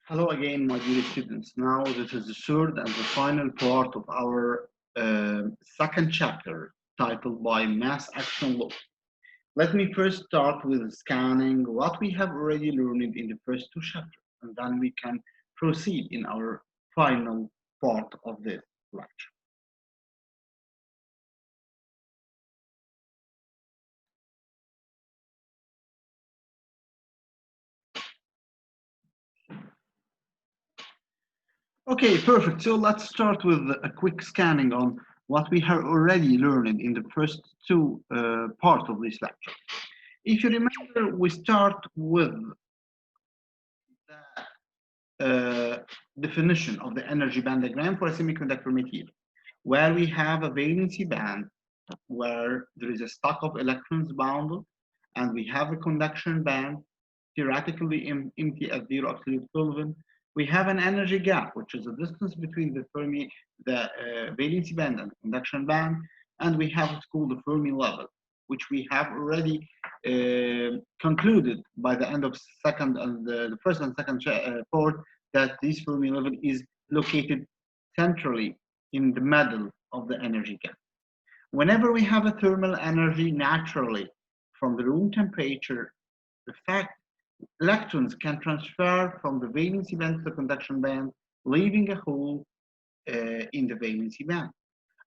Hello again, my dear students. Now, this is the third and the final part of our second chapter titled by Mass Action Law. Let me first start with scanning what we have already learned in the first two chapters, and then we can proceed in our final part of this lecture. Okay, perfect. So let's start with a quick scanning on what we have already learned in the first two parts of this lecture. If you remember, we start with the definition of the energy band diagram for a semiconductor material, where we have a valency band where there is a stock of electrons bound, and we have a conduction band theoretically empty at zero absolute Kelvin. We have an energy gap, which is the distance between the valency band and the conduction band, and we have what's called the Fermi level, which we have already concluded by the end of second and the first and second part that this Fermi level is located centrally in the middle of the energy gap. Whenever we have a thermal energy naturally from the room temperature, the fact electrons can transfer from the valency band to the conduction band, leaving a hole in the valency band.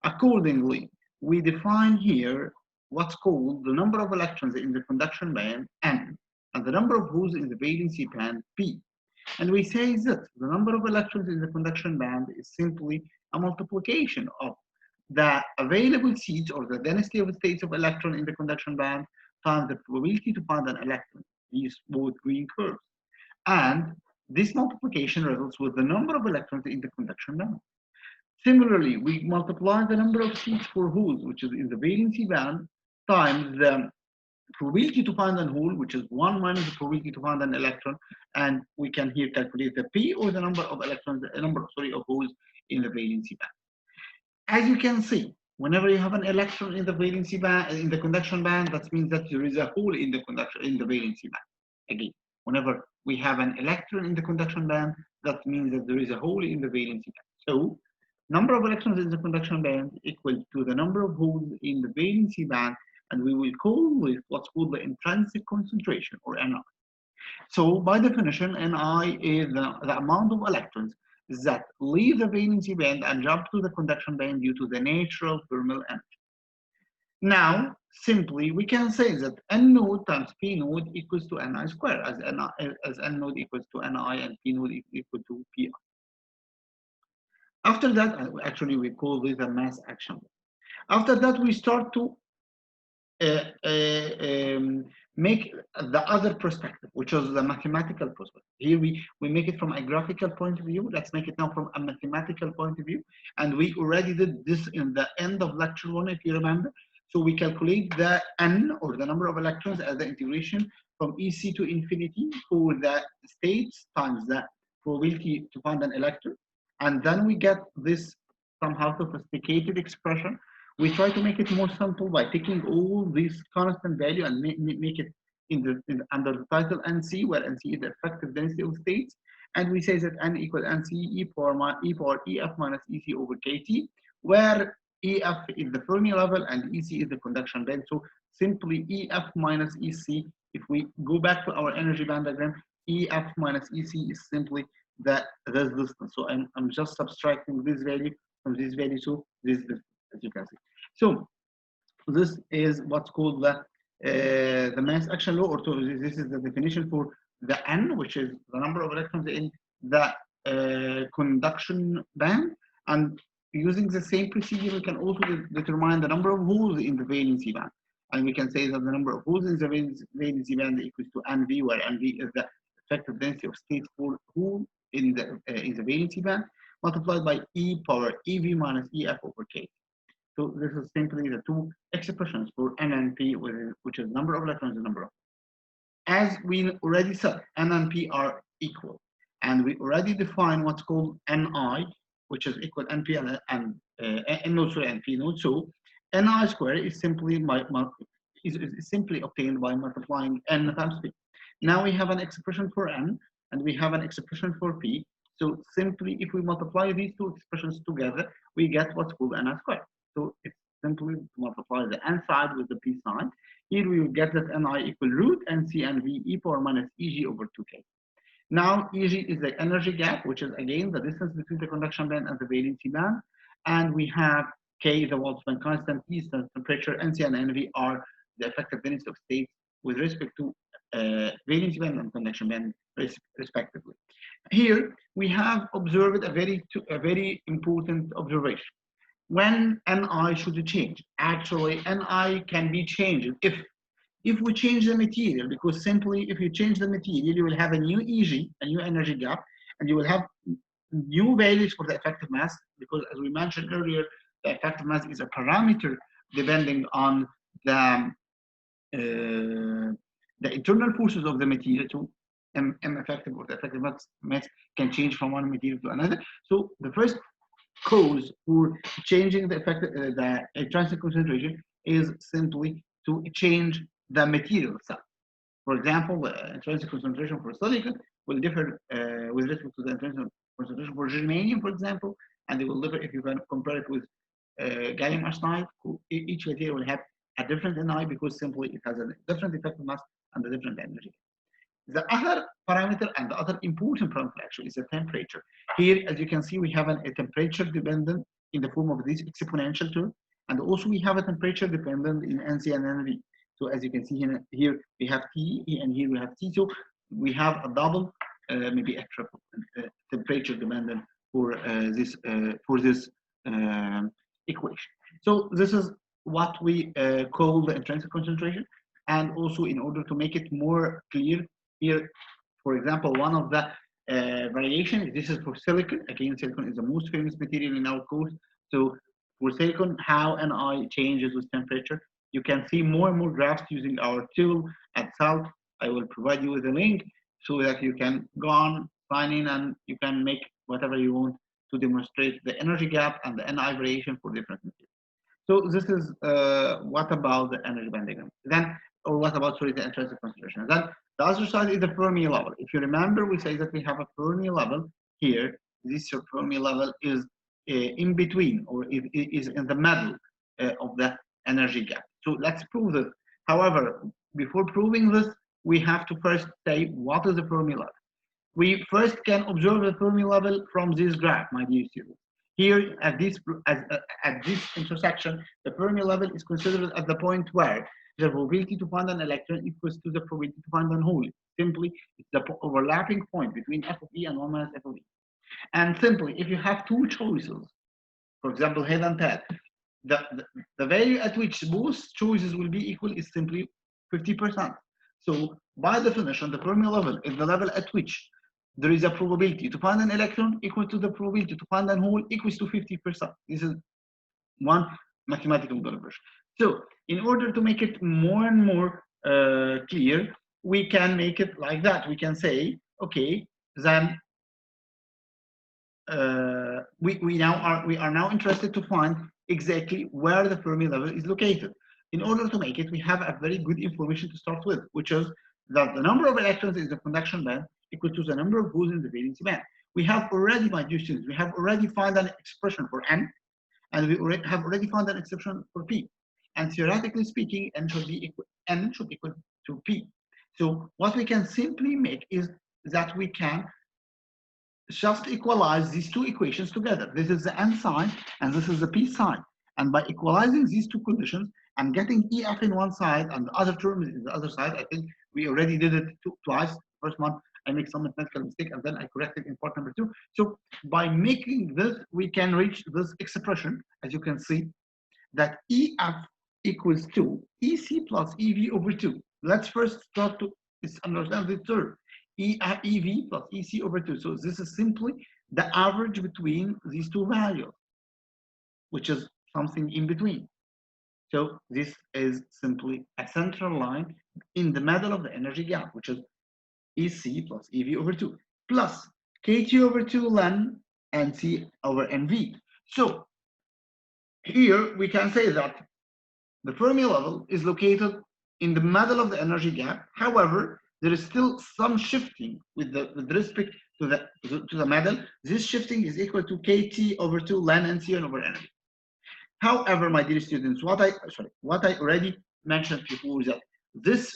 Accordingly, we define here what's called the number of electrons in the conduction band, N, and the number of holes in the valency band, P. And we say that the number of electrons in the conduction band is simply a multiplication of the available seats or the density of states of electron in the conduction band times the probability to find an electron, these both green curves. And this multiplication results with the number of electrons in the conduction band. Similarly, we multiply the number of seats for holes, which is in the valency band, times the probability to find a hole, which is 1 minus the probability to find an electron, and we can here calculate the P, or the number of electrons, the number of holes in the valency band. As you can see, whenever you have an electron in the valency band, in the conduction band, that means that there is a hole in the valency band. Again, whenever we have an electron in the conduction band, that means that there is a hole in the valency band. So, number of electrons in the conduction band equal to the number of holes in the valency band, and we will call this what's called the intrinsic concentration, or Ni. So by definition, Ni is the amount of electrons that leave the valency band and jump to the conduction band due to the natural thermal energy. Now, simply, we can say that N node times P node equals to Ni squared, as N node equals to Ni and P node equal to Pi. After that, actually, we call this a mass action. After that, we start to make the other perspective, which is the mathematical perspective. Here we make it from a graphical point of view. Let's make it now from a mathematical point of view. And we already did this in the end of lecture 1, if you remember. So we calculate the N, or the number of electrons, as the integration from EC to infinity for the states times the probability to find an electron. And then we get this somehow sophisticated expression. We try to make it more simple by taking all these constant value and make it under the title NC, where NC is the effective density of states. And we say that N equals NC e power EF minus EC over KT, where EF is the Fermi level and EC is the conduction band. So simply EF minus EC, if we go back to our energy band diagram, EF minus EC is simply this distance. So I'm just subtracting this value from this value, so this distance, as you can see. So this is what's called the mass action law, or this is the definition for the N, which is the number of electrons in the conduction band. And using the same procedure, we can also determine the number of holes in the valency band. And we can say that the number of holes in the valency band equals to NV, where NV is the effective density of states for hole in the valency band, multiplied by E power EV minus EF over K. So this is simply the two expressions for N and P, which is number of electrons and number of. As we already said, N and P are equal, and we already define what's called Ni, which is equal NP and N node and P node. So Ni squared is simply is simply obtained by multiplying N times P. Now we have an expression for N, and we have an expression for P. So simply, if we multiply these two expressions together, we get what's called Ni squared. So it's simply to multiply the N side with the P side. Here we will get that Ni equal root NCNV e power minus Eg over 2K. Now, Eg is the energy gap, which is again the distance between the conduction band and the valency band. And we have K, the Boltzmann constant, E, the temperature, NC and NV are the effective density of states with respect to valency band and conduction band, respectively. Here, we have observed a very important observation. When Ni should change? Actually, Ni can be changed if we change the material, because simply if you change the material, you will have a new Eg, a new energy gap, and you will have new values for the effective mass, because as we mentioned earlier, the effective mass is a parameter depending on the internal forces of the material. To M effective or the effective mass can change from one material to another. So the first cause for changing the the intrinsic concentration is simply to change the material itself. For example, the intrinsic concentration for silicon will differ with respect to the intrinsic concentration for germanium, for example, and they will differ if you can compare it with gallium arsenide. Each material will have a different Ni because simply it has a different effective mass and a different energy. The other parameter and the other important parameter actually is the temperature. Here, as you can see, we have a temperature dependent in the form of this exponential term, and also we have a temperature dependent in NC and NV. So as you can see here we have T, and here we have T. So we have a double, maybe a triple temperature dependent for this equation. So this is what we call the intrinsic concentration. And also, in order to make it more clear, here, for example, one of the variations, this is for silicon. Again, silicon is the most famous material in our course. So for silicon, how Ni changes with temperature. You can see more and more graphs using our tool at SALT. I will provide you with a link so that you can go on, sign in, and you can make whatever you want to demonstrate the energy gap and the Ni variation for different materials. So this is what about the energy band diagram. Then, or what about, sorry, the intrinsic concentration. Then the other side is the Fermi level. If you remember, we say that we have a Fermi level here. This Fermi level is in between, or it is in the middle of the energy gap. So let's prove this. However, before proving this, we have to first say what is the Fermi level. We first can observe the Fermi level from this graph, my dear students. Here at this intersection, the Fermi level is considered at the point where the probability to find an electron equals to the probability to find an hole. Simply, it's the overlapping point between f of E and 1 minus f of E. And simply, if you have two choices, for example, head and tail, the value at which both choices will be equal is simply 50%. So by definition, the Fermi level is the level at which there is a probability to find an electron equal to the probability to find a hole equals to 50%. This is one mathematical derivation. So in order to make it more and more clear, we can make it like that. We can say, okay, then we are now interested to find exactly where the Fermi level is located. In order to make it, we have a very good information to start with, which is that the number of electrons in the conduction band equal to the number of holes in the valency band. We have already, my dear students, we have already found an expression for N, and we have already found an expression for P. And theoretically speaking, N should equal to P. So what we can simply make is that we can just equalize these two equations together. This is the N side, and this is the P side. And by equalizing these two conditions and getting EF in one side and the other term in the other side, I think we already did it twice. First one, I make some mathematical mistake, and then I corrected in part number 2. So by making this, we can reach this expression, as you can see, that EF equals to EC plus EV over 2. Let's first start to understand this term. EV plus EC over 2. So this is simply the average between these two values, which is something in between. So this is simply a central line in the middle of the energy gap, which is EC plus EV over 2, plus KT over 2 ln NC over NV. So here we can say that the Fermi level is located in the middle of the energy gap. However, there is still some shifting with respect to the metal. This shifting is equal to KT over 2 ln NC over energy. However, my dear students, what I already mentioned before, that this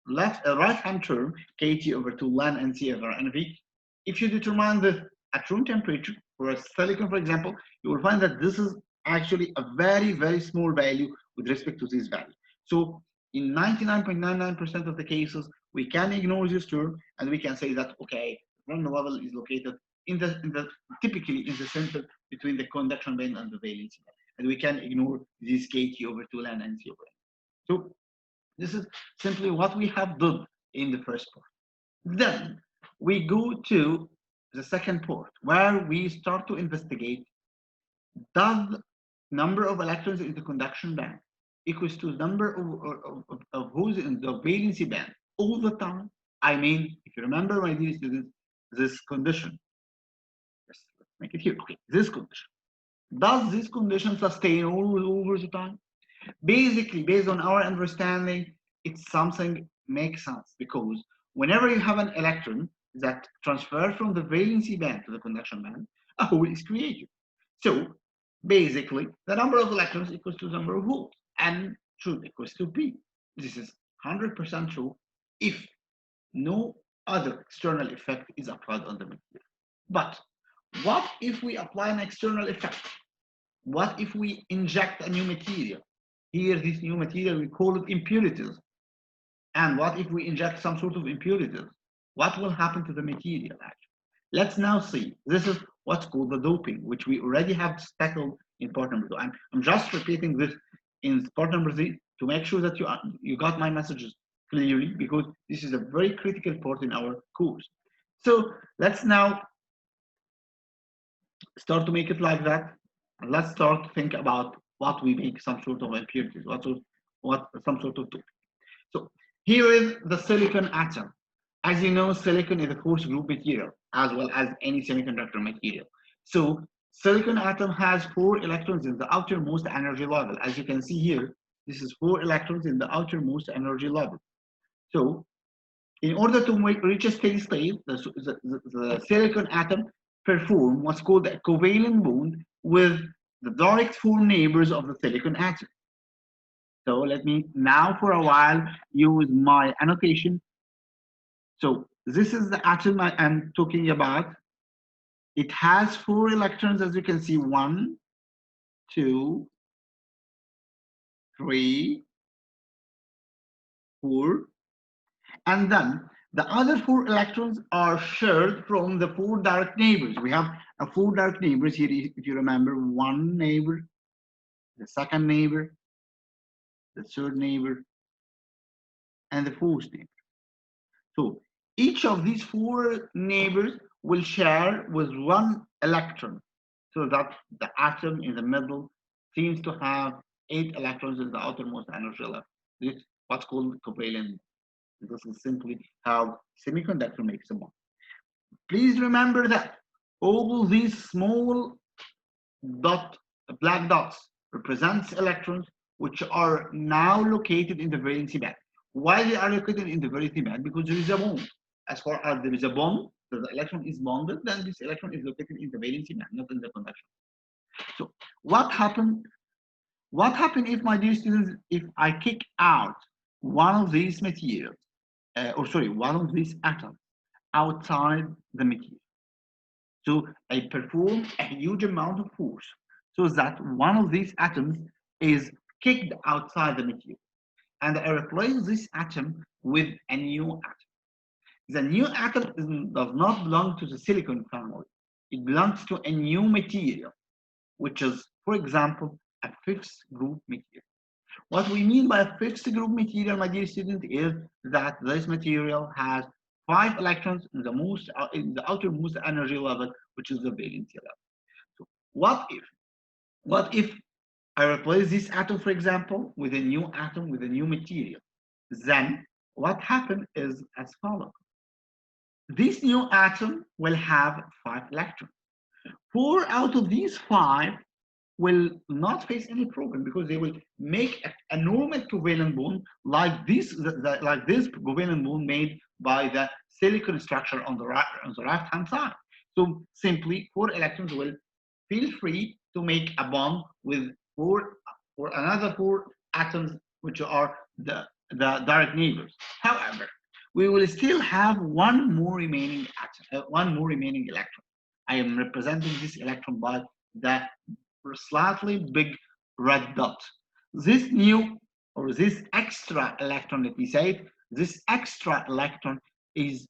right-hand term, KT over 2 ln NC over NV, if you determine the at room temperature for a silicon, for example, you will find that this is actually a very, very small value with respect to this value. So in 99.99% of the cases, we can ignore this term and we can say that, okay, random level is located typically in the center between the conduction band and the valency band. And we can ignore this KT over 2 ln NC over N. So this is simply what we have done in the first part. Then we go to the second part, where we start to investigate, does number of electrons in the conduction band equals to number of holes in the valency band all the time? I mean, if you remember, my dear students, this condition, let's make it here, okay, this condition. Does this condition sustain all over the time? Basically, based on our understanding, it's something makes sense, because whenever you have an electron that transfers from the valency band to the conduction band, a hole is created. So basically, the number of electrons equals to the number of holes, and should equals to P. This is 100% true if no other external effect is applied on the material. But what if we apply an external effect? What if we inject a new material? Here, this new material, we call it impurities. And what if we inject some sort of impurities? What will happen to the material, actually? Let's now see. This is what's called the doping, which we already have tackled in part number 2. I'm just repeating this in part number 3 to make sure that you got my messages clearly, because this is a very critical part in our course. So let's now start to make it like that. And let's start to think about what we make some sort of impurities, some sort of doping. So here is the silicon atom. As you know, silicon is a force group material as well as any semiconductor material. So silicon atom has 4 electrons in the outermost energy level. As you can see here, this is 4 electrons in the outermost energy level. So in order to reach a steady state, the silicon atom perform what's called a covalent bond with the direct 4 neighbors of the silicon atom. So let me now for a while use my annotation. So this is the atom I am talking about. It has 4 electrons, as you can see, 1, 2, 3, 4. And then the other 4 electrons are shared from the 4 direct neighbors. We have 4 direct neighbors here, if you remember, 1 neighbor, the second neighbor, the third neighbor, and the 4th neighbor. So each of these 4 neighbors will share with 1 electron, so that the atom in the middle seems to have 8 electrons in the outermost energy level. This is what's called covalent. This is simply how semiconductor makes a bond. Please remember that all these small black dots represents electrons which are now located in the valency band. Why they are located in the valency band? Because there is a bond. As far as there is a bond, the electron is bonded, then this electron is located in the valency band, not in the conduction. So what happened? What happened if, my dear students, if I kick out one of these materials, one of these atoms outside the material? So I perform a huge amount of force so that one of these atoms is kicked outside the material. And I replace this atom with a new atom. The new atom does not belong to the silicon family. It belongs to a new material, which is, for example, a 5th group material. What we mean by a 5th group material, my dear student, is that this material has 5 electrons in the outermost energy level, which is the valency level. So what if I replace this atom, for example, with a new atom with a new material? Then what happens is as follows. This new atom will have 5 electrons. 4 out of these 5 will not face any problem because they will make a normal covalent bond like this covalent bond made by the silicon structure on the right hand side. So simply 4 electrons will feel free to make a bond with 4 or another 4 atoms which are the direct neighbors. However, we will still have one more remaining atom, one more remaining electron. I am representing this electron by the slightly big red dot. This new or this extra electron, let me say it, this extra electron is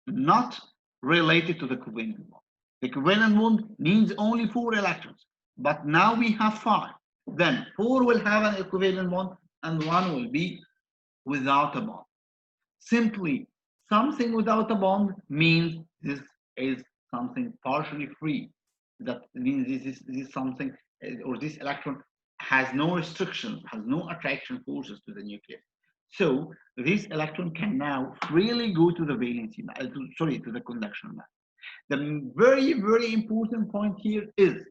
not related to the covalent bond. The covalent bond needs only 4 electrons, but now we have 5. Then 4 will have an equivalent bond and 1 will be without a bond. Simply, something without a bond means this is something partially free. That means this is something, or this electron has no restrictions, has no attraction forces to the nucleus. So this electron can now freely go to the valency band, to the conduction band. The very, very important point here is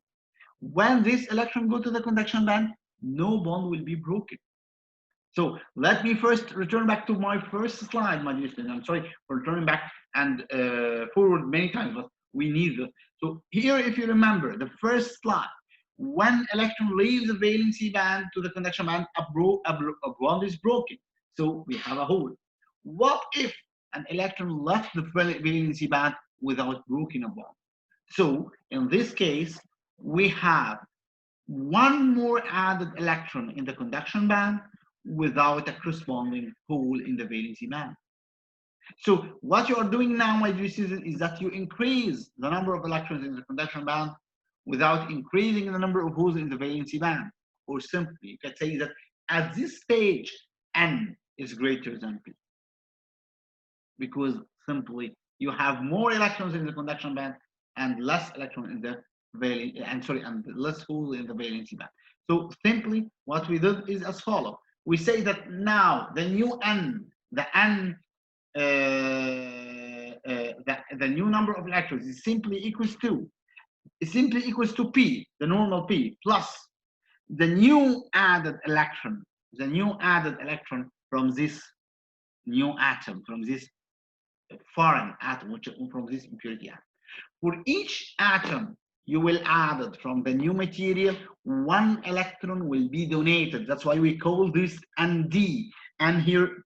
when this electron go to the conduction band, no bond will be broken. So let me first return back to my first slide, my dear student. I'm sorry for returning back and forward many times, but we need this. So here, if you remember the first slide, when electron leaves the valency band to the conduction band, a bond is broken. So we have a hole. What if an electron left the valency band without breaking a bond? So in this case, we have one more added electron in the conduction band without a corresponding hole in the valency band. So what you are doing now, my dear students, is that you increase the number of electrons in the conduction band without increasing the number of holes in the valency band. Or simply, you can say that at this stage, N is greater than P. Because simply, you have more electrons in the conduction band and less electron in the and less hole in the valency band. So simply, what we did is as follows. We say that now the new N, the new number of electrons is simply equals to P, the normal P, plus the new added electron from this new atom, from this foreign atom, which from this impurity atom. For each atom you will add it from the new material, 1 electron will be donated. That's why we call this ND. And here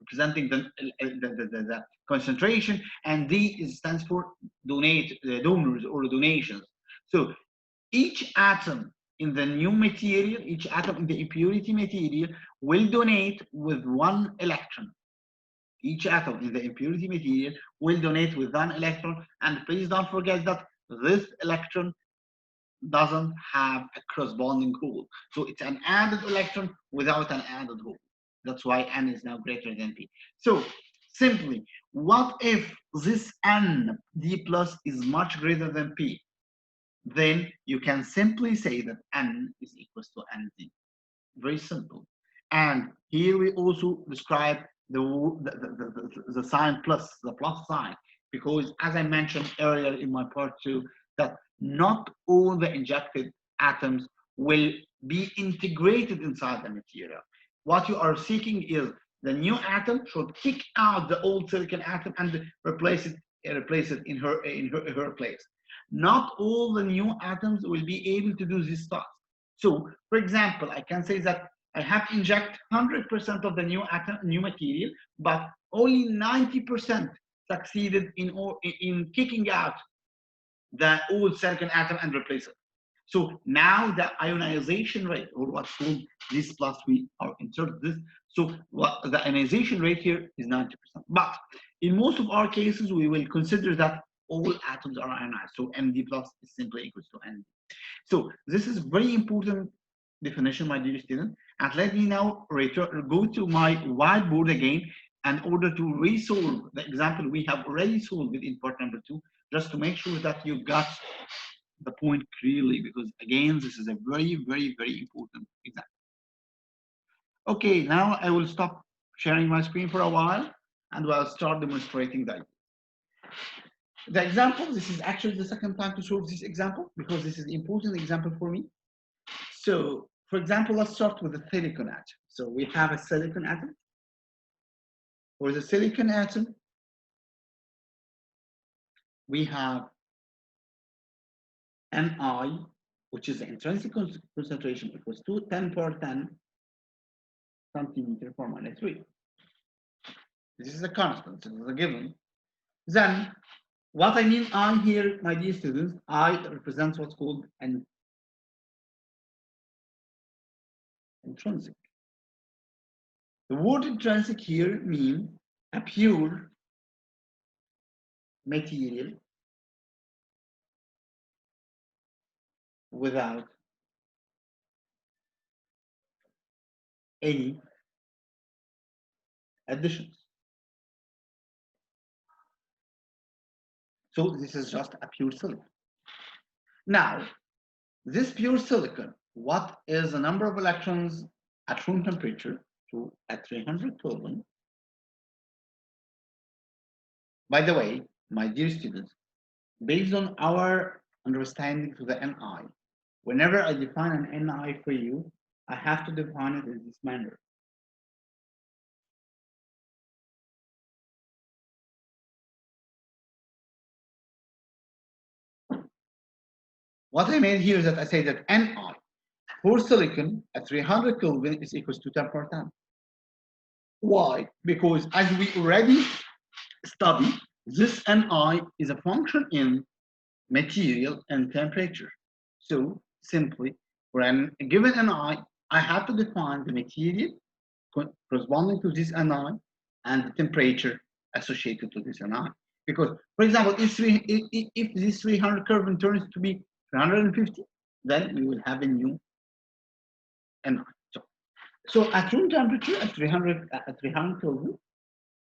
representing the concentration, and D stands for donors or donations. So each atom in the new material, each atom in the impurity material will donate with 1 electron. Each atom in the impurity material will donate with 1 electron, and please don't forget that this electron doesn't have a corresponding hole. So it's an added electron without an added hole. That's why N is now greater than P. So simply, what if this N, D plus, is much greater than P? Then you can simply say that N is equal to ND. Very simple. And here we also describe the sign plus, the plus sign, because as I mentioned earlier in my part 2, that not all the injected atoms will be integrated inside the material. What you are seeking is the new atom should kick out the old silicon atom and replace it in her place. Not all the new atoms will be able to do this task. So, for example, I can say that I have inject 100% of the new material, but only 90% succeeded in kicking out the old silicon atom and replace it. So now the ionization rate, or what's called this plus, we are insert this. So the ionization rate here is 90%. But in most of our cases, we will consider that all atoms are ionized. So Md plus is simply equals to Nd. So this is very important definition, my dear student. And let me now go to my whiteboard again in order to resolve the example we have already solved in part number 2, just to make sure that you got the point clearly, because again, this is a very, very, very important example. Okay, now I will stop sharing my screen for a while and I'll start demonstrating that. The example, this is actually the second time to solve this example because this is an important example for me. So, for example, let's start with the silicon atom. So we have a silicon atom. For the silicon atom, we have Ni, which is the intrinsic concentration equals to 10 power 10 centimeter per minus 3. This is a constant, this is a given. Then, what I mean I here, my dear students, I represents what's called an intrinsic. The word intrinsic here means a pure material without any additions. So this is just a pure silicon. Now, this pure silicon, what is the number of electrons at room temperature to at 300 Kelvin? By the way, my dear students, based on our understanding to the Ni, whenever I define an Ni for you, I have to define it in this manner. What I made here is that I say that Ni for silicon at 300 Kelvin is equals to 10 per 10. Why? Because as we already studied, this Ni is a function in material and temperature. So simply, for a given Ni, I have to define the material corresponding to this Ni and the temperature associated to this Ni. Because, for example, if this 300 Kelvin turns to be 350, then we will have a new Ni. So at room temperature at 300 Kelvin,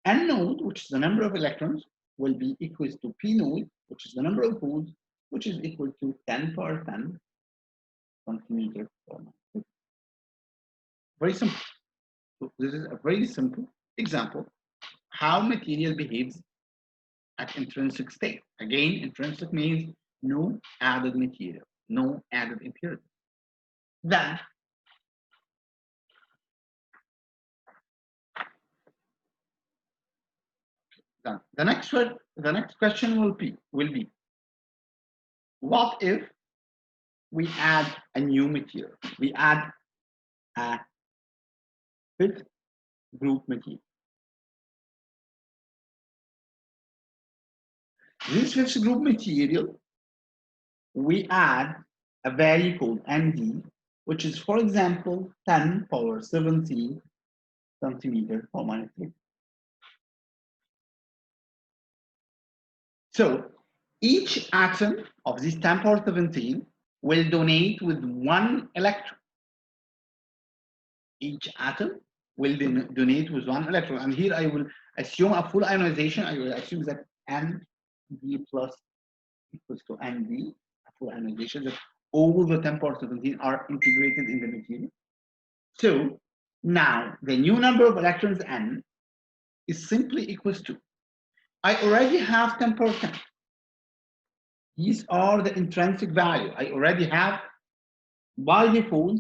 N node, which is the number of electrons, will be equal to P node, which is the number of holes, which is equal to 10 power 10 centimeter per minute. Very simple. So this is a very simple example how material behaves at intrinsic state. Again, intrinsic means no added material, no added impurity. Then the next question will be what if we add a new material? We add a fifth group material. This fifth group material, we add a value called Nd, which is, for example, 10 power 17 centimeter per minus 3. So each atom of this 10 power 17 will donate with 1 electron. Each atom will donate with 1 electron. And here I will assume a full ionization. I will assume that Nd plus equals to Nd, a full ionization, that all the 10 power 17 are integrated in the material. So now the new number of electrons N is simply equals to, I already have 10 power 10. These are the intrinsic value. I already have by default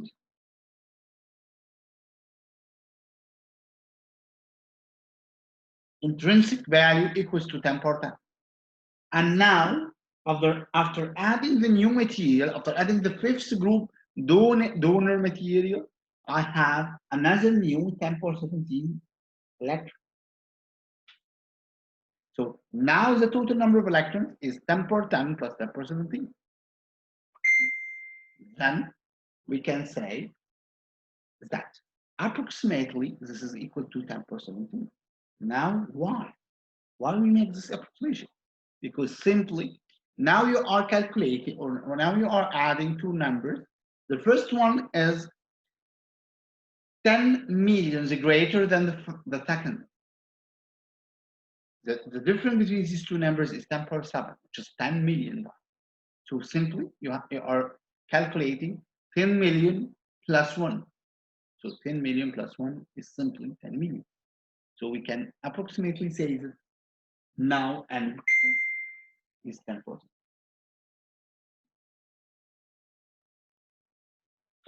intrinsic value equals to 10 power 10. And now, after adding the new material, after adding the fifth group donor material, I have another new 10 power 17 electron. So now the total number of electrons is 10 power 10 plus 10 power 17. Then we can say that approximately this is equal to 10 power 17. Now, why? Why we make this approximation? Because simply now you are calculating, or now you are adding two numbers. The first one is 10 millions greater than the second. The difference between these two numbers is 10 power 7, which is 10 million. So simply you are calculating 10 million plus 1. So 10 million plus 1 is simply 10 million. So we can approximately say that now N is 10%.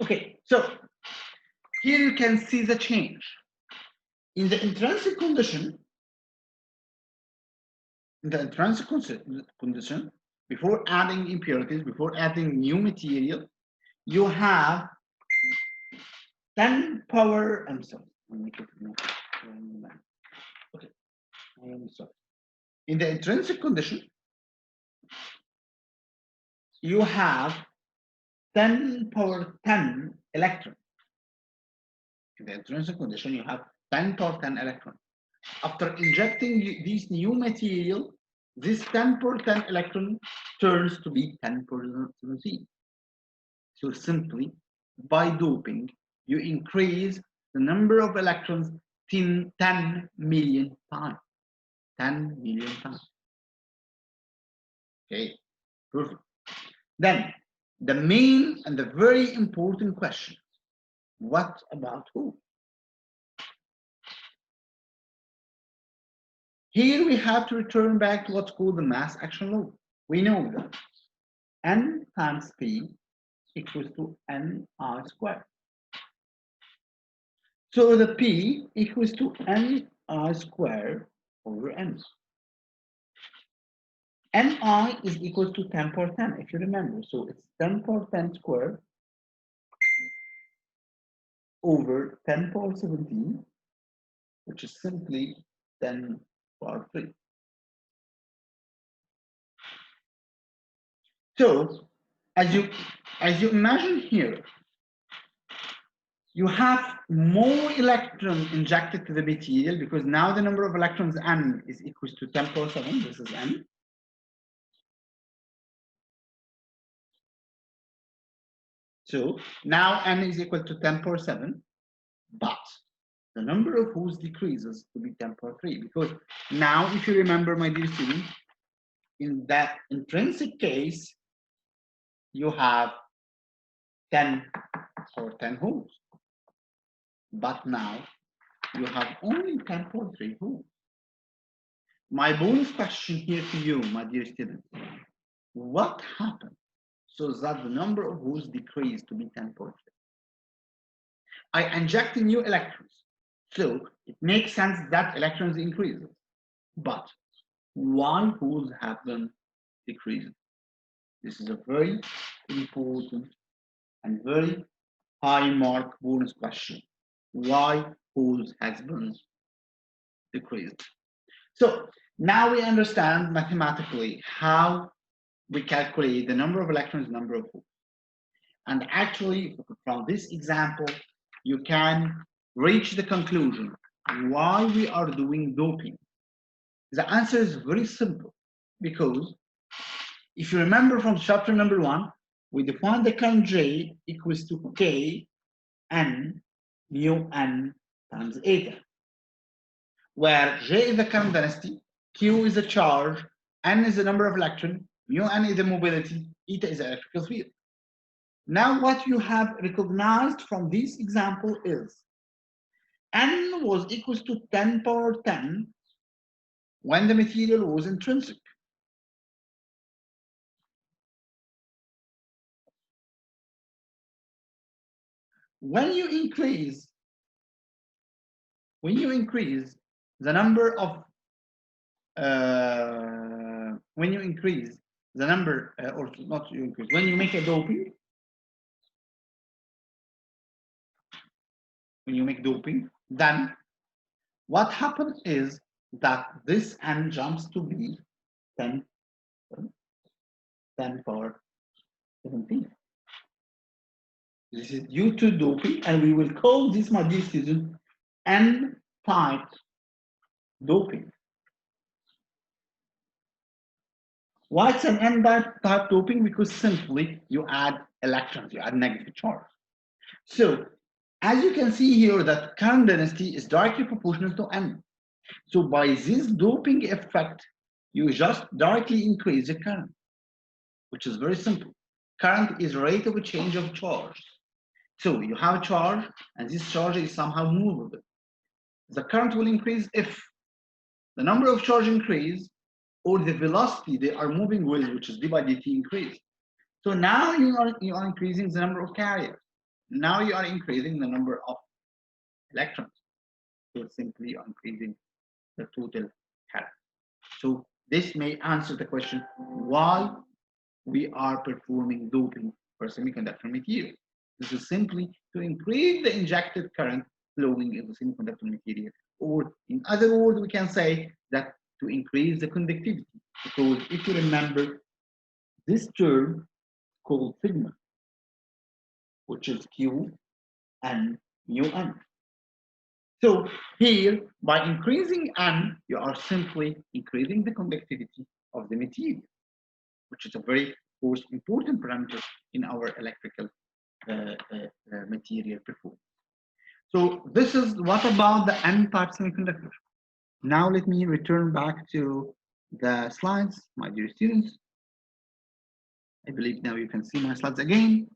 Okay, so here you can see the change. In the intrinsic condition, before adding impurities, before adding new material, you have 10 power, I'm sorry, I'll make it more. Okay, I'm sorry. In the intrinsic condition, you have 10 power 10 electron. In the intrinsic condition, you have 10 power 10 electron. After injecting this new material, this 10 power 10 electron turns to be 10 power 17. So simply, by doping, you increase the number of electrons 10 million times. 10 million times. Okay, perfect. Then, the main and the very important question, what about who? Here we have to return back to what's called the mass action law. We know that N times P equals to Ni squared. So the P equals to Ni squared over N. Ni is equal to 10 power 10, if you remember. So it's 10 power 10 squared over 10 power 17, which is simply 10 power 3. So as you imagine here, you have more electron injected to the material because now the number of electrons N is equal to 10 power 7. This is N. So now N is equal to 10 power 7, but the number of holes decreases to be 10 power 3 because now, if you remember, my dear student, in that intrinsic case, you have 10 power 10 holes. But now you have only 10 power 3 holes. My bonus question here to you, my dear student, what happened so that the number of holes decreased to be 10 power 3? I injected new electrons, so it makes sense that electrons increase. But why holes have been decreasing? This is a very important and very high mark bonus question. Why holes has been decreased? So now we understand mathematically how we calculate the number of electrons, number of holes. And actually, from this example, you can reach the conclusion why we are doing doping. The answer is very simple, because if you remember from chapter number 1, we defined the current J equals to K N mu N times eta, where J is the current density, Q is the charge, N is the number of electrons, mu N is the mobility, eta is the electrical field. Now what you have recognized from this example is N was equals to 10 power 10 when the material was intrinsic. When you increase the number of when you increase the number or not you increase, when you make a doping, then what happens is that this N jumps to be 10 power 17. This is due to doping, and we will call this, my dear student, N-type doping. Why it's an N-type doping? Because simply you add electrons, you add negative charge. So as you can see here, that current density is directly proportional to N. So by this doping effect, you just directly increase the current, which is very simple. Current is rate of a change of charge. So you have a charge, and this charge is somehow movable. The current will increase if the number of charge increase, or the velocity they are moving with, which is d by dt, increase. So now you are increasing the number of carriers. Now you are increasing the number of electrons. So simply you are increasing the total current. So this may answer the question why we are performing doping for semiconductor material. This is simply to increase the injected current flowing in the semiconductor material. Or in other words, we can say that to increase the conductivity. Because if you remember this term called sigma, which is Q and mu n. So here, by increasing n, you are simply increasing the conductivity of the material, which is a very, most important parameter in our electrical material performance. So this is what about the n-type semiconductor. Now let me return back to the slides, my dear students. I believe now you can see my slides again.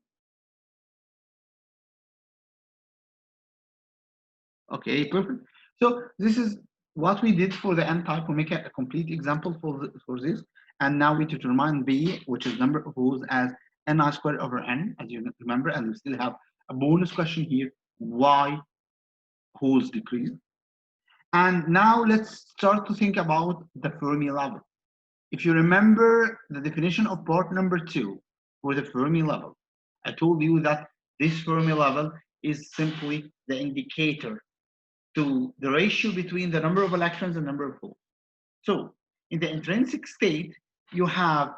Okay, perfect. So this is what we did for the n-type. We make a complete example for this. And now we determine B, which is number of holes, as ni squared over n, as you remember. And we still have a bonus question here, why holes decrease. And now let's start to think about the Fermi level. If you remember the definition of part number 2 for the Fermi level, I told you that this Fermi level is simply the indicator to the ratio between the number of electrons and number of holes. So in the intrinsic state, you have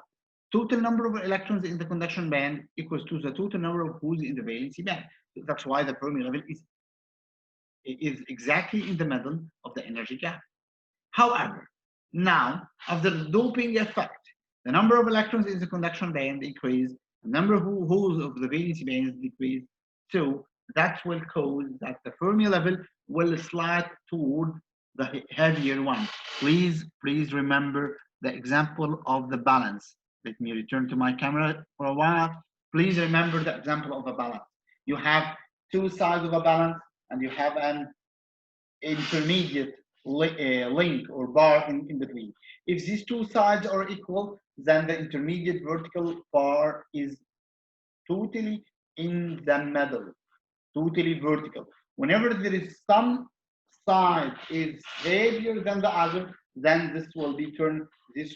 total number of electrons in the conduction band equals to the total number of holes in the valency band. So that's why the Fermi level is exactly in the middle of the energy gap. However, now after the doping effect, the number of electrons in the conduction band increase, the number of holes of the valency band decrease. So that will cause that the Fermi level will slide toward the heavier one. Please remember the example of the balance. Let me return to my camera for a while. Please remember the example of a balance. You have two sides of a balance and you have an intermediate link or bar in between. If these two sides are equal, then the intermediate vertical bar is totally in the middle, totally vertical. Whenever there is some side is heavier than the other, then this will be turned this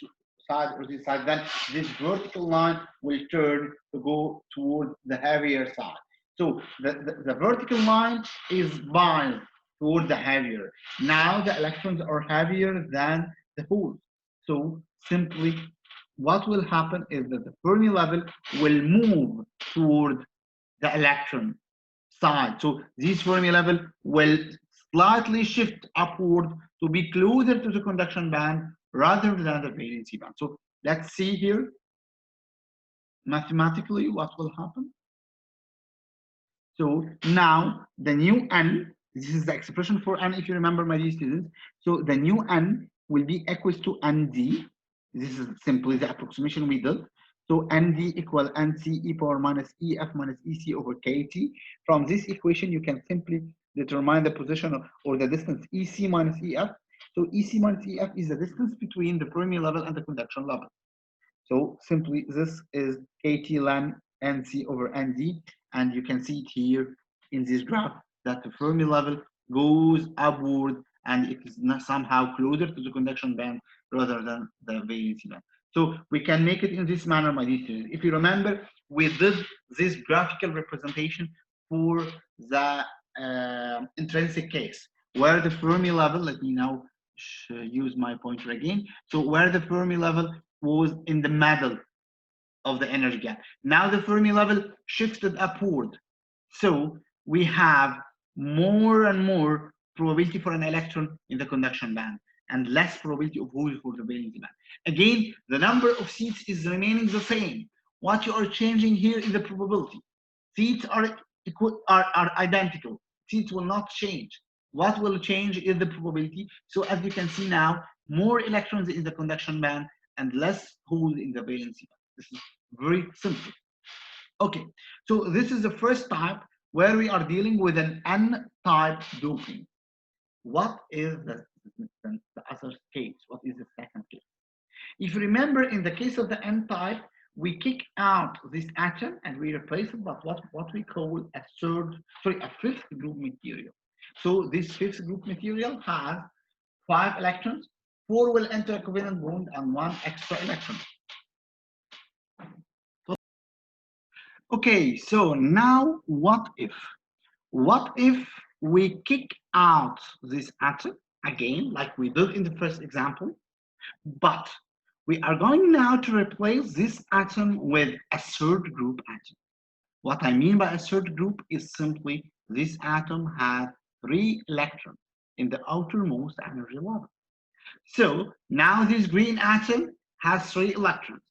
side or this side. Then this vertical line will turn to go toward the heavier side. So the vertical line is biased toward the heavier. Now the electrons are heavier than the holes. So simply what will happen is that the Fermi level will move toward the electron side. So this Fermi level will slightly shift upward to be closer to the conduction band rather than the valency band. So let's see here mathematically what will happen. So now the new n, this is the expression for n if you remember, my dear students. So the new n will be equals to nd. This is simply the approximation we did. So nd equal nc e power minus ef minus ec over kt. From this equation, you can simply determine the position or the distance ec minus ef. So ec minus ef is the distance between the Fermi level and the conduction level. So simply this is kt ln nc over nd, and you can see it here in this graph that the Fermi level goes upward and it is not somehow closer to the conduction band rather than the valency band. So we can make it in this manner, my dear students. If you remember, we did this graphical representation for the intrinsic case, where the Fermi level, let me now use my pointer again. So where the Fermi level was in the middle of the energy gap. Now the Fermi level shifted upward. So we have more and more probability for an electron in the conduction band and less probability of holes for the valency band. Again, the number of seats is remaining the same. What you are changing here is the probability. Seats are identical. Seats will not change. What will change is the probability. So as you can see now, more electrons in the conduction band and less holes in the valency band. This is very simple. Okay, so this is the first type where we are dealing with an n-type doping. What is the other case? What is the second case? If you remember, in the case of the n-type, we kick out this atom and we replace it with what we call a fifth group material. So this fifth group material has 5 electrons, 4 will enter a covalent bond and 1 extra electron. Okay, so now what if? What if we kick out this atom again, like we did in the first example, but we are going now to replace this atom with a third group atom. What I mean by a third group is simply this atom has 3 electrons in the outermost energy level. So now this green atom has 3 electrons.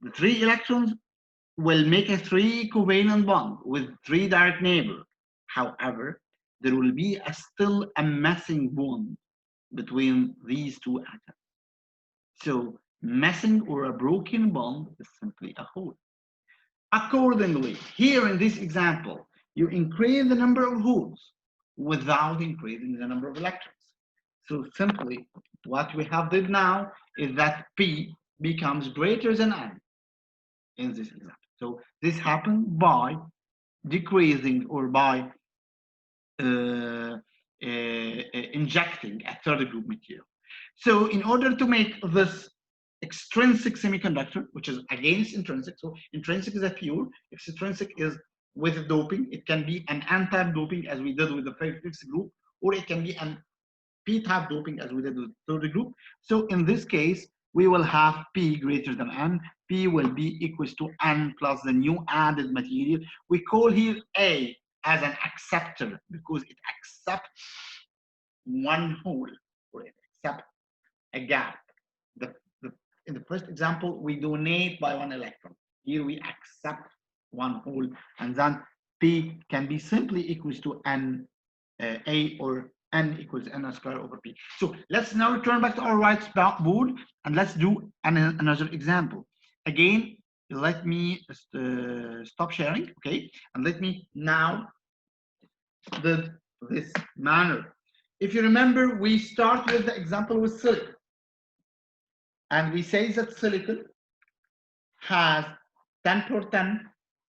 The 3 electrons will make a 3 covalent bond with 3 direct neighbors. However, there will be still a missing bond between these 2 atoms. So missing or a broken bond is simply a hole. Accordingly, here in this example, you increase the number of holes without increasing the number of electrons. So simply, what we have did now is that P becomes greater than N in this example. So this happens by decreasing or by injecting a third group material. So in order to make this extrinsic semiconductor, which is against intrinsic, so intrinsic is a pure, if extrinsic is with doping, it can be an n-type doping as we did with the fifth group, or it can be an p-type doping as we did with the third group. So in this case, we will have P greater than N. P will be equals to N plus the new added material. We call here A as an acceptor because it accepts one hole or it accepts a gap. In the first example, we donate by 1 electron. Here we accept 1 hole, and then P can be simply equals to N A, or N equals N squared over P. So let's now return back to our whiteboard and let's do another example. Again, let me stop sharing, okay? And let me now do this manner. If you remember, we start with the example with silicon. And we say that silicon has 10 per 10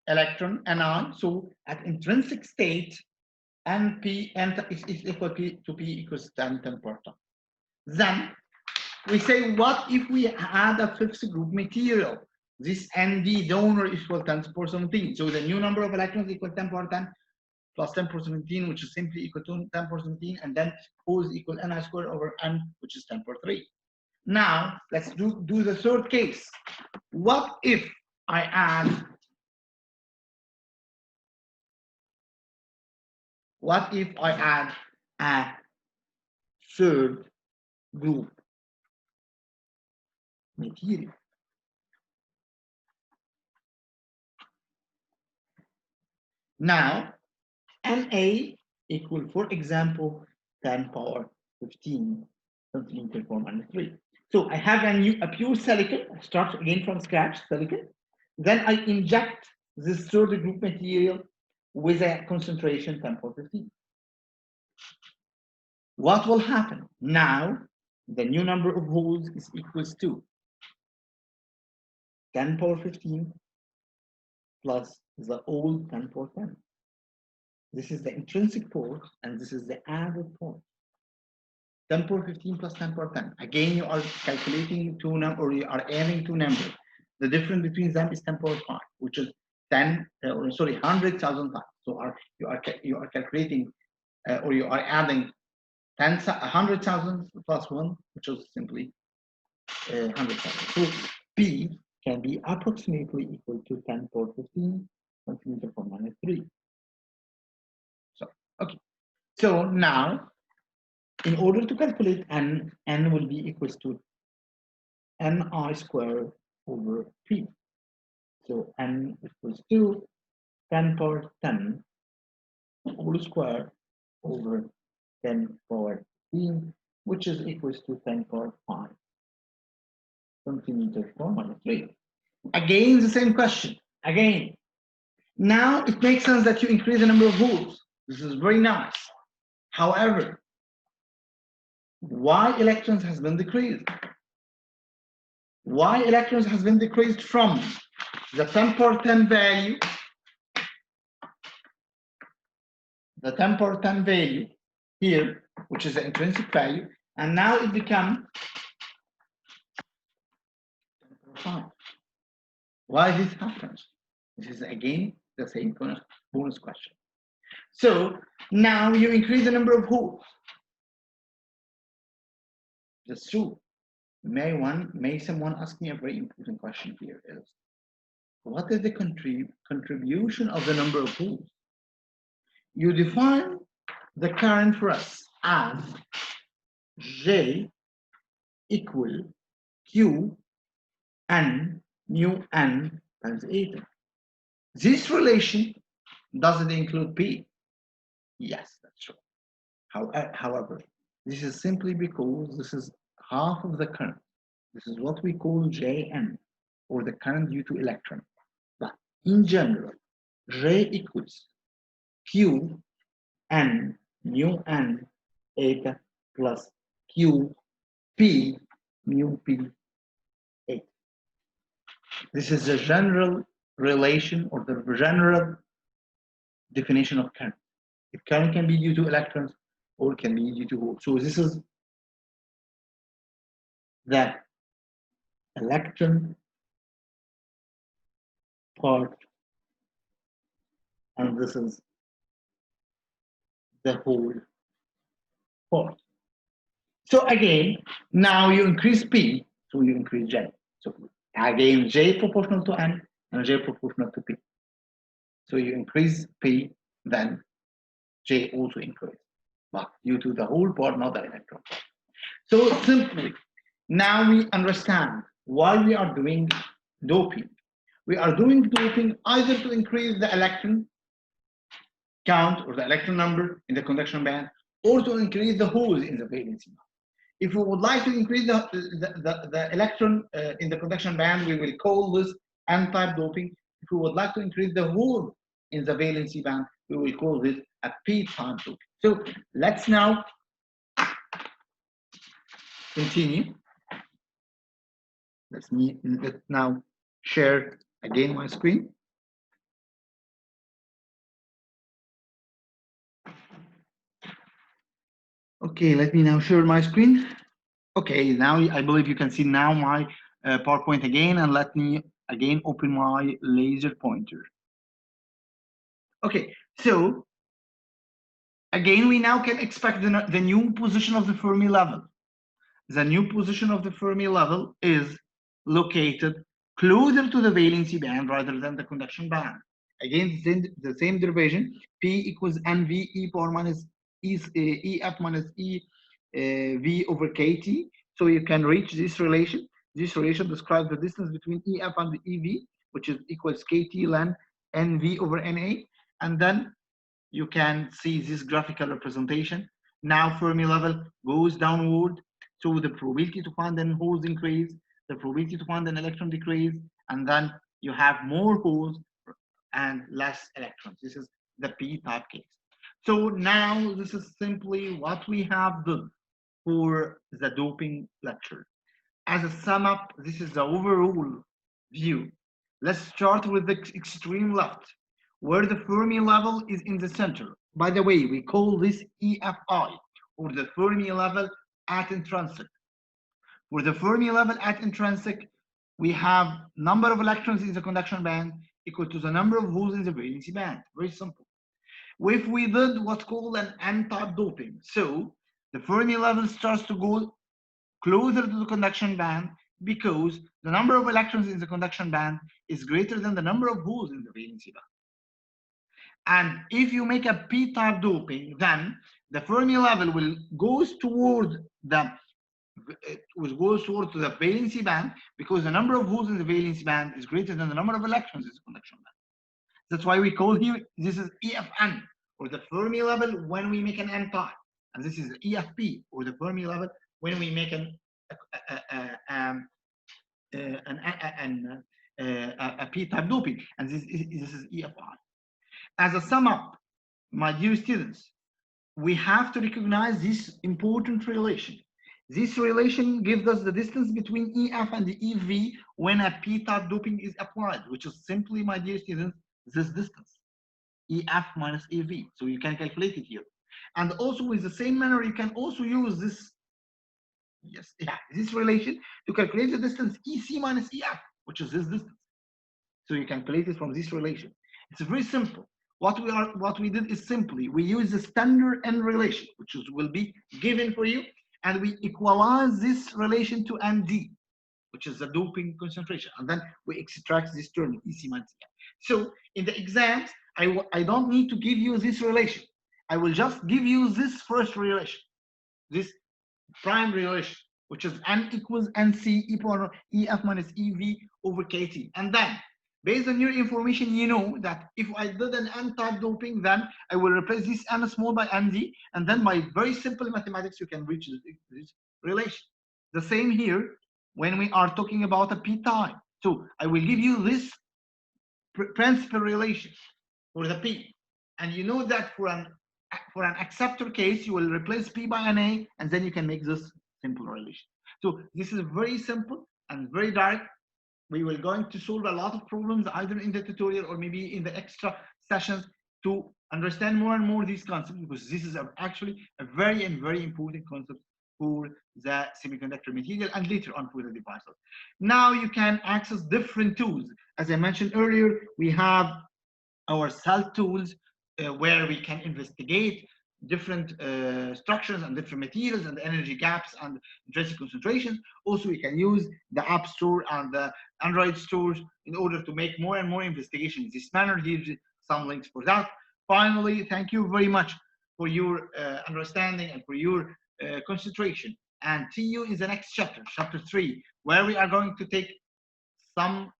electron Ni. So at intrinsic state, Np is equal to P equals 10 per 10. Then we say, what if we add a fifth group material? This Nd donor is equal to 10 per 17. So the new number of electrons equal 10 per 10 plus 10 per 17, which is simply equal to 10 per 17, and then O is equal to Ni squared over N, which is 10 per 3. Now let's do the third case. What if I add a third group material? Now Na equal, for example, 10 power 15 centimeter per minus 3. So I have a pure silicon, I start again from scratch, silicon. Then I inject this third group material with a concentration 10 power 15. What will happen? Now, the new number of holes is equals to 10 power 15 plus the old 10 power 10. This is the intrinsic port, and this is the added port. 10 power 15 plus 10 power 10. Again, you are calculating two numbers, or you are adding two numbers. The difference between them is 10 power 5, which is 100,000 times. So you are calculating, or you are adding 100,000 plus 1, which is simply 100,000. So P can be approximately equal to 10 power 15 centimeter per minus 3. So, okay. So now, in order to calculate N will be equals to Ni squared over P. So N equals to 10 power 10 whole square over 10 power 15, which is equals to 10 power 5 centimeters per minus 3. Again, the same question. Again, now it makes sense that you increase the number of holes. This is very nice. However, why electrons has been decreased? Why electrons has been decreased from the 10 power 10 value, the 10 power 10 value here, which is the intrinsic value, and now it becomes 10 power 5. Why this happens? This is again the same bonus question. So now you increase the number of holes. That's true. May someone ask me a very important question here is, what is the contribution of the number of holes? You define the current for us as J equal Q N mu N times eta. This relation doesn't include P. Yes, that's true. However, this is simply because this is half of the current. This is what we call Jn, or the current due to electron. But in general, J equals Q N mu N eta plus Q P mu P eta. This is the general relation or the general definition of current. If current can be due to electrons or can be due to holes. So this is the electron part, and this is the whole part. So again, now you increase P, so you increase J. So again, J proportional to N and J proportional to P. So you increase P, then J also increase, but due to the whole part, not the electron part. So simply, now we understand why we are doing doping. We are doing doping either to increase the electron count or the electron number in the conduction band, or to increase the holes in the valency band. If we would like to increase the electron in the conduction band, we will call this N-type doping. If we would like to increase the hole in the valency band, we will call this a P-type doping. So let's now continue. Let's now share again my screen. Okay, let me now share my screen. Okay, now I believe you can see now my PowerPoint again, and let me again open my laser pointer. Okay, so again, we now can expect the new position of the Fermi level. The new position of the Fermi level is located closer to the valency band rather than the conduction band. Again, the same derivation, P equals NV e power minus EF minus EV over KT. So you can reach this relation. This relation describes the distance between EF and the EV, which is equals KT ln NV over NA. And then you can see this graphical representation. Now Fermi level goes downward, so the probability to find an holes increase, the probability to find an electron decrease, and then you have more holes and less electrons. This is the P-type case. So now this is simply what we have done for the doping lecture. As a sum up, this is the overall view. Let's start with the extreme left, where the Fermi level is in the center. By the way, we call this EFI, or the Fermi level at intrinsic. For the Fermi level at intrinsic, we have number of electrons in the conduction band equal to the number of holes in the valency band. Very simple. If we did what's called an N-type doping, so the Fermi level starts to go closer to the conduction band because the number of electrons in the conduction band is greater than the number of holes in the valency band. And if you make a P-type doping, then the Fermi level will goes towards the valency band because the number of holes in the valency band is greater than the number of electrons in the conduction band. That's why we call here this is EFN, or the Fermi level when we make an N-type, and this is EFP, or the Fermi level when we make a P-type doping, and this is EFI. As a sum up, my dear students, we have to recognize this important relation. This relation gives us the distance between EF and the EV when a p-type doping is applied, which is simply, my dear students, this distance, EF minus EV. So you can calculate it here. And also with the same manner, you can also use this, yes, yeah, this relation to calculate the distance EC minus EF, which is this distance. So you can calculate it from this relation. It's very simple. What we did is simply we use the standard N relation, which will be given for you, and we equalize this relation to ND, which is the doping concentration, and then we extract this term EC minus EF. So in the exams, I don't need to give you this relation. I will just give you this first relation, this prime relation, which is N equals NC e power EF minus EV over KT. And then, based on your information, you know that if I did an N-type doping, then I will replace this N small by ND, and then by very simple mathematics, you can reach this relation. The same here when we are talking about a P-type. So I will give you this principal relation for the P. And you know that for an acceptor case, you will replace P by an A, and then you can make this simple relation. So this is very simple and very direct. We will going to solve a lot of problems either in the tutorial or maybe in the extra sessions to understand more and more these concepts, because this is actually a very important concept for the semiconductor material and later on for the devices. Now you can access different tools. As I mentioned earlier, we have our cell tools where we can investigate different structures and different materials and energy gaps and intrinsic concentrations. Also, we can use the App Store and the Android stores in order to make more and more investigations in this manner. Here's some links for that. Finally, thank you very much for your understanding and for your concentration. And see you in the next chapter, chapter 3, where we are going to take some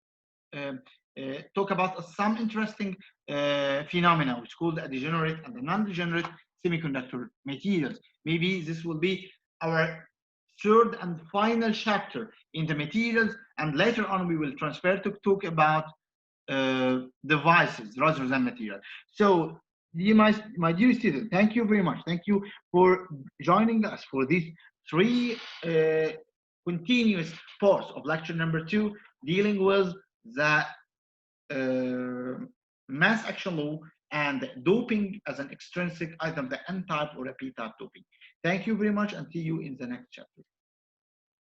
talk about some interesting phenomena, which is called a degenerate and a non-degenerate semiconductor materials. Maybe this will be our third and final chapter in the materials, and later on we will transfer to talk about devices rather than material. So, my dear student, thank you very much. Thank you for joining us for these 3 continuous parts of lecture number 2, dealing with the mass action law and doping as an extrinsic, either the N-type or a P-type doping. Thank you very much, and see you in the next chapter.